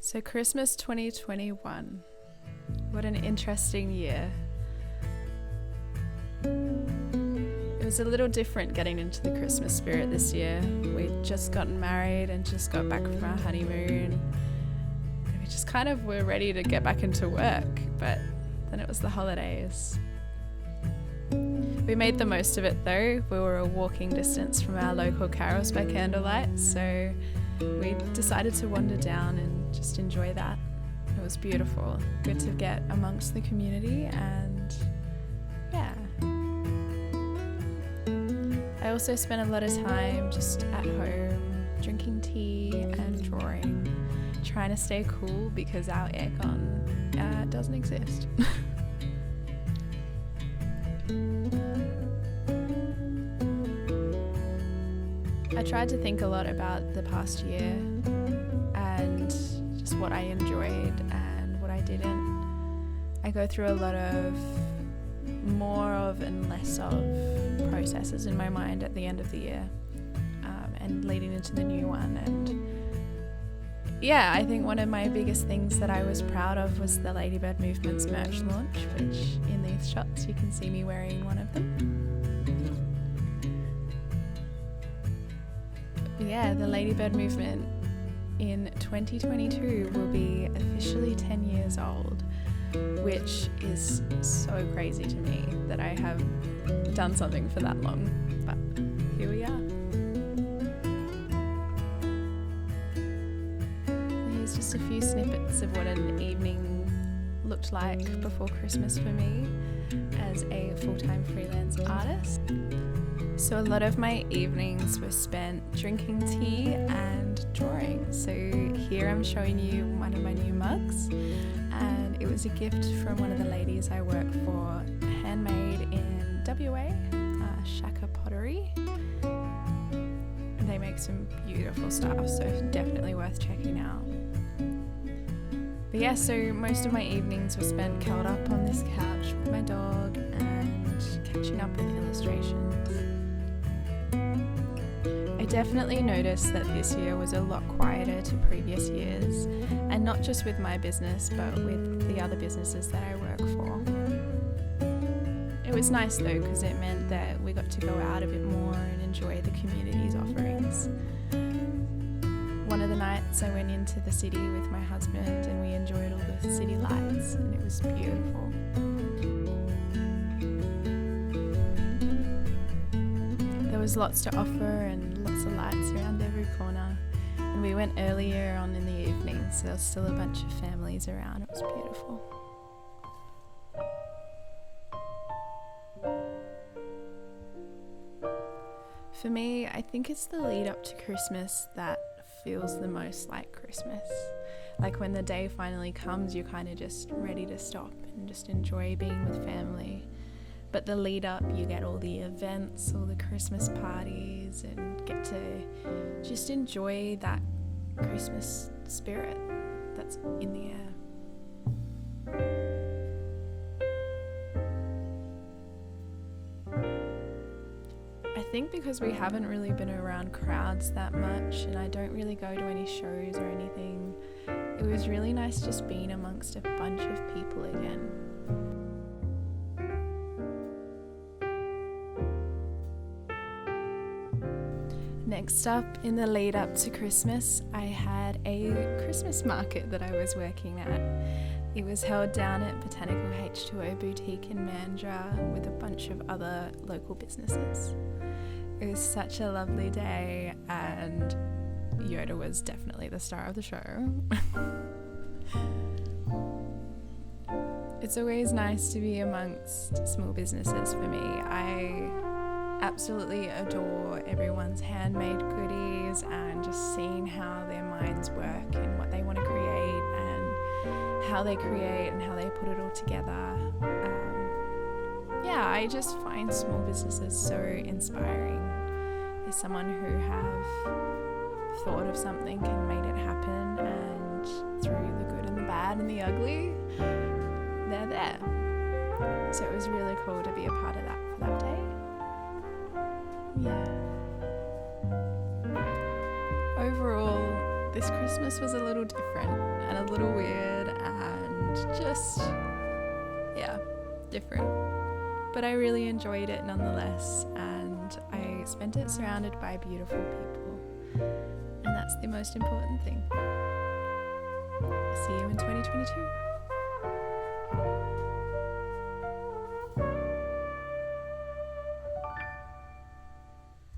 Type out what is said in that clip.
So Christmas 2021, what an interesting year. It was a little different getting into the Christmas spirit this year. We'd just gotten married and just got back from our honeymoon. And we just kind of were ready to get back into work, but then it was the holidays. We made the most of it though. We were a walking distance from our local carols by candlelight, so we decided to wander down and just enjoy that. It was beautiful. Good to get amongst the community, and yeah. I also spent a lot of time just at home, drinking tea and drawing, trying to stay cool because our aircon doesn't exist. I tried to think a lot about the past year and just what I enjoyed and what I didn't. I go through a lot of more of and less of processes in my mind at the end of the year and leading into the new one. And yeah, I think one of my biggest things that I was proud of was the Ladybird Movements merch launch, which in these shots you can see me wearing one of them. Yeah, the Ladybird Movement in 2022 will be officially 10 years old, which is so crazy to me that I have done something for that long, but here we are. Here's just a few snippets of what an evening looked like before Christmas for me as a full-time freelance artist. So a lot of my evenings were spent drinking tea and drawing. So here I'm showing you one of my new mugs, and it was a gift from one of the ladies I work for, handmade in WA, Shaka Pottery. They make some beautiful stuff, so definitely worth checking out. But yeah, so most of my evenings were spent curled up on this couch with my dog and catching up with illustrations. I definitely noticed that this year was a lot quieter to previous years, and not just with my business but with the other businesses that I work for. It was nice though, because it meant that we got to go out a bit more and enjoy the community's offerings. One of the nights I went into the city with my husband and we enjoyed all the city lights, and it was beautiful. There was lots to offer and lots of lights around every corner, and we went earlier on in the evening, so there was still a bunch of families around. It was beautiful. For me, I think it's the lead up to Christmas that feels the most like Christmas. Like when the day finally comes, you're kind of just ready to stop and just enjoy being with family. But the lead up, you get all the events, all the Christmas parties, and get to just enjoy that Christmas spirit that's in the air. I think because we haven't really been around crowds that much, and I don't really go to any shows or anything, it was really nice just being amongst a bunch of people again. Next up, in the lead up to Christmas, I had a Christmas market that I was working at. It was held down at Botanical H2O Boutique in Mandurah with a bunch of other local businesses. It was such a lovely day, and Yoda was definitely the star of the show. It's always nice to be amongst small businesses for me. I absolutely adore everyone's handmade goodies and just seeing how their minds work and what they want to create and how they create and how they put it all together. Yeah, I just find small businesses so inspiring. As someone who have thought of something and made it happen, and through the good and the bad and the ugly, they're there. So it was really cool to be a part of that for that day. Yeah. Overall, this Christmas was a little different and a little weird and just, yeah, different. But I really enjoyed it nonetheless, and I spent it surrounded by beautiful people, and that's the most important thing. See you in 2020.